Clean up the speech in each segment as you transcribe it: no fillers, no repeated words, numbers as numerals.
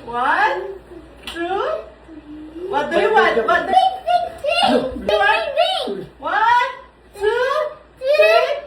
1, 2. What do you want? What do you want? 1, 2, 3.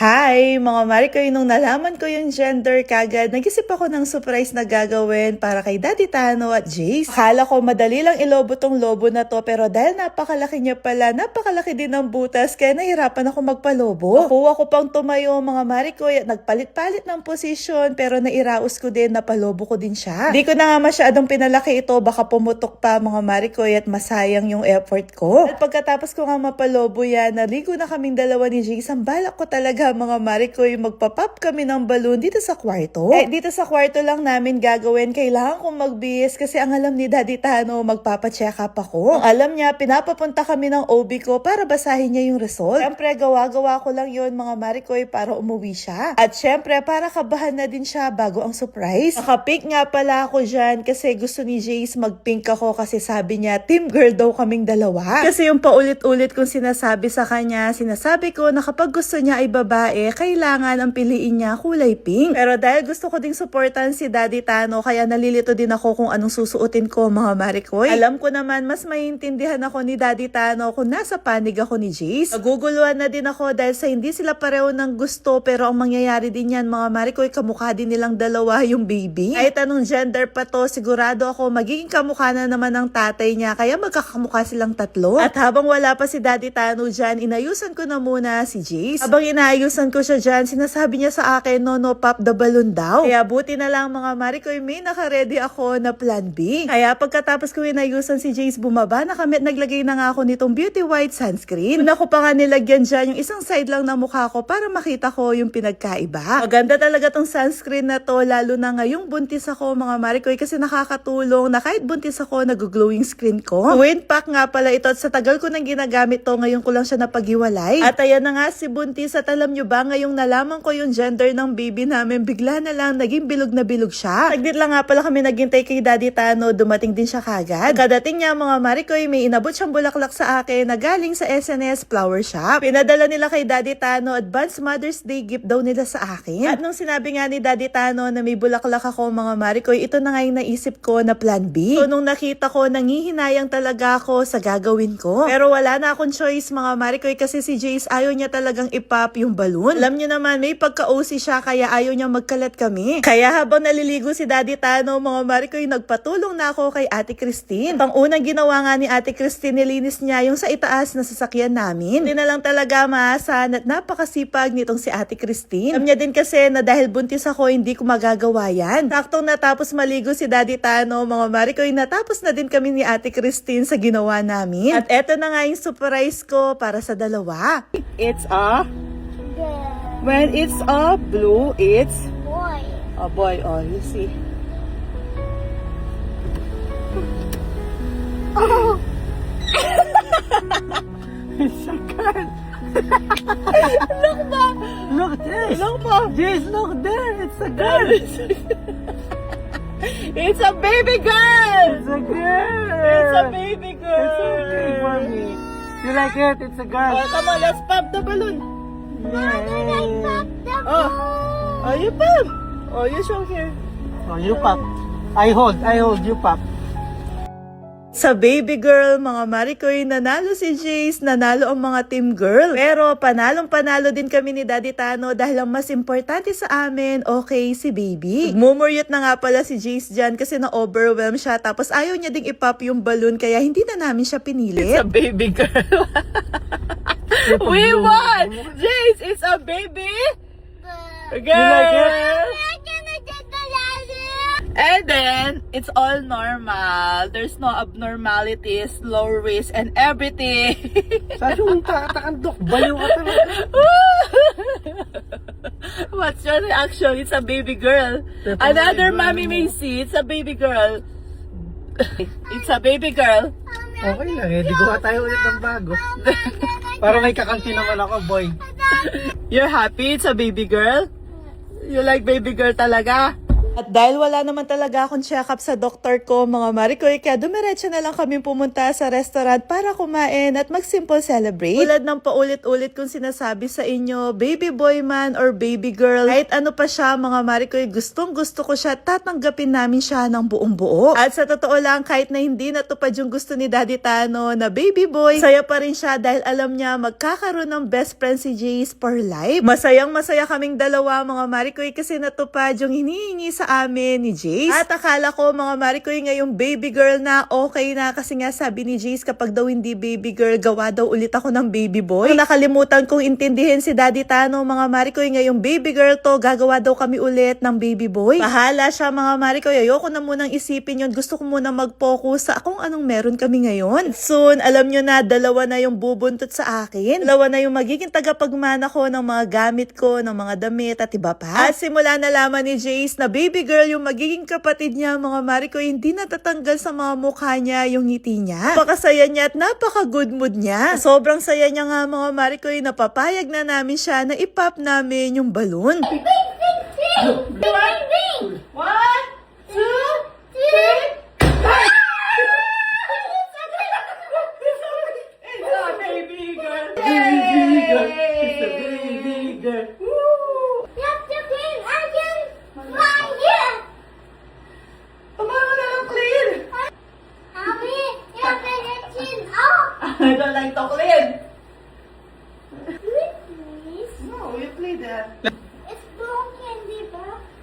Hi! Mga Marikoy, nung nalaman ko yung gender kagad, nag-isip ako ng surprise na gagawin para kay Daddy Tano at Jace. Akala ko madali lang ilobo tong lobo na to, pero dahil napakalaki niya pala, napakalaki din ng butas, kaya nahirapan ako magpalobo. Nakuha ko pang tumayo mga Marikoy at nagpalit-palit ng posisyon, pero nairaos ko din, napalobo ko din siya. Di ko na nga masyadong pinalaki ito, baka pumutok pa mga Marikoy at masayang yung effort ko. At pagkatapos ko nga mapalobo yan, naligo na kaming dalawa ni Jace. Ang balak ko talaga mga Marikoy, magpapop kami ng balloon dito sa kwarto. Dito sa kwarto lang namin gagawin. Kailangan kong magbihis kasi ang alam ni Daddy Tano, magpapacheck up ako. Ang alam niya, pinapapunta kami ng OB ko para basahin niya yung result. Siyempre, gawa-gawa ko lang yon mga Marikoy para umuwi siya. At siyempre, para kabahan na din siya bago ang surprise. Naka-pink nga pala ako dyan kasi gusto ni Jace mag-pink ako kasi sabi niya, team girl daw kaming dalawa. Kasi yung paulit-ulit kong sinasabi sa kanya, sinasabi ko na kapag gusto niya ay babae, kailangan ang piliin niya kulay pink. Pero dahil gusto ko ding supportan si Daddy Tano, kaya nalilito din ako kung anong susuotin ko mga Marikoy. Alam ko naman, mas maintindihan ako ni Daddy Tano kung nasa panig ako ni Jace. Naguguluhan na din ako dahil sa hindi sila pareho ng gusto, pero ang mangyayari din yan mga Marikoy, kamukha din nilang dalawa yung baby. Kahit anong gender pa to, sigurado ako magiging kamukha na naman ng tatay niya, kaya magkakamukha silang tatlo. At habang wala pa si Daddy Tano dyan, inayusan ko na muna si Jace. Habang inaayusan ko siya dyan, sinasabi niya sa akin, no, pop the balloon daw. Kaya buti na lang mga Marikoy, may naka-ready ako na plan B. Kaya pagkatapos ko inayusan si Jace, bumaba na kami at naglagay na nga ako nitong Beauty White sunscreen. Una ko pa nga nilagyan dyan yung isang side lang ng mukha ko para makita ko yung pinagkaiba. Maganda talaga tong sunscreen na to, lalo na ngayong buntis ako mga Marikoy, kasi nakakatulong na kahit buntis ako, nag-glowing screen ko. Twin pack nga pala ito at sa tagal ko nang ginagamit to, ngayon ko lang siya napag-iwalay. At ayan na nga si buntis, at alam nyo ba, ngayong nalaman ko yung gender ng baby namin, bigla na lang naging bilog na bilog siya. Saglit lang nga pala kami naghintay kay Daddy Tano, dumating din siya kagad. Kadating niya mga Marikoy, may inabot siyang bulaklak sa akin na galing sa SNS Flower Shop. Pinadala nila kay Daddy Tano, advance Mother's Day gift daw nila sa akin. At nung sinabi nga ni Daddy Tano na may bulaklak ako mga Marikoy, ito na nga yung naisip ko na plan B. So nung nakita ko, nangihinayang talaga ako sa gagawin ko. Pero wala na akong choice mga Marikoy, kasi si Jace ayaw niya talagang ipop yung balloon. Alam niyo naman, may pagka-OC siya, kaya ayaw niya magkalat kami. Kaya habang naliligo si Daddy Tano, mga Marikoy, nagpatulong na ako kay Ate Christine. Pang-unang ginawa nga ni Ate Christine, nilinis niya yung sa itaas na sasakyan namin. Hindi na lang talaga maasahan at napakasipag nitong si Ate Christine. Alam niya din kasi na dahil buntis ako, hindi ko magagawa yan. Saktong natapos maligo si Daddy Tano, mga Marikoy, natapos na din kami ni Ate Christine sa ginawa namin. At eto na nga yung surprise ko para sa dalawa. It's a... When it's a blue, it's Boy. a boy. Oh, you see. Oh. It's a girl. Look ma. Look this. Look ma. This, look there. It's a girl. It's a baby girl. It's a girl. It's a baby girl. It's okay for me. You like it? It's a girl. Oh, come on, let's pop the balloon. Oh, you pop. Oh, you show here. Oh, you pop. I hold, you pop. Sa baby girl, mga Marikoy, nanalo si Jace, nanalo ang mga team girl. Pero panalong-panalo din kami ni Daddy Tano dahil ang mas importante sa amin, okay, si baby. Mumuryot na nga pala si Jace dyan kasi na-overwhelm siya, tapos ayaw niya ding ipop yung balloon, kaya hindi na namin siya pinilit. It's a baby girl. We won! Jace, it's a baby girl! You like it? And then, it's all normal. There's no abnormalities, low risk, and everything. Sabi mo, takandok, baliw ka talaga. What's your reaction? It's a baby girl. Another mommy may see, it's a baby girl. It's a baby girl. Okay lang eh, di gawa tayo ulit ng bago. Para may kakampi naman ako, boy. You're happy? It's a baby girl? You like baby girl talaga? At dahil wala naman talaga akong check-up sa doktor ko, mga Maricoy, kaya dumiretso na lang kami pumunta sa restaurant para kumain at mag-simple celebrate. Tulad ng paulit-ulit kong sinasabi sa inyo, baby boy man or baby girl, kahit ano pa siya, mga Maricoy, gustong-gusto ko siya, tatanggapin namin siya ng buong buo. At sa totoo lang, kahit na hindi natupad yung gusto ni Daddy Tano na baby boy, saya pa rin siya dahil alam niya magkakaroon ng best friend si Jace for life. Masayang-masaya kaming dalawa, mga Maricoy, kasi natupad yung hinihingi sa amin ni Jace. At akala ko, mga Maricoy, ngayong baby girl na okay na, kasi nga sabi ni Jace, kapag daw hindi baby girl, gawa daw ulit ako ng baby boy. Nakalimutan kong intindihin si Daddy Tano, mga Maricoy, ngayong baby girl to, gagawa daw kami ulit ng baby boy. Bahala siya, mga Maricoy, ayoko na munang isipin yun, gusto ko muna mag-focus sa kung anong meron kami ngayon. Soon, alam nyo na, dalawa na yung bubuntot sa akin. Dalawa na yung magiging tagapagmana ko ng mga gamit ko, ng mga damit at iba pa. At simula nalaman ni Jace na baby girl yung magiging kapatid niya, mga Maricoy, hindi natatanggal sa mga mukha niya yung ngiti niya. Napakasaya niya at napaka-good mood niya. Sobrang saya niya nga, mga Maricoy, napapayag na namin siya na ipop namin yung balon. One, two, three. It's a baby girl. Baby girl. It's a baby girl. Tumawa na lang, clean. I don't like to clean. No, you play that.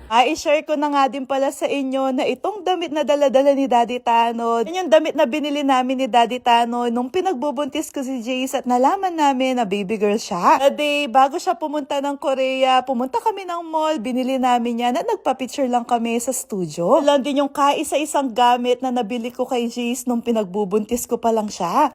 I-share ko na nga din pala sa inyo na itong damit na dala-dala ni Daddy Tano, yun yung damit na binili namin ni Daddy Tano nung pinagbubuntis ko si Jace at nalaman namin na baby girl siya. A day, bago siya pumunta ng Korea, pumunta kami ng mall, binili namin yan at nagpa-picture lang kami sa studio. Lang din yung kaisa-isang gamit na nabili ko kay Jace nung pinagbubuntis ko pa lang siya.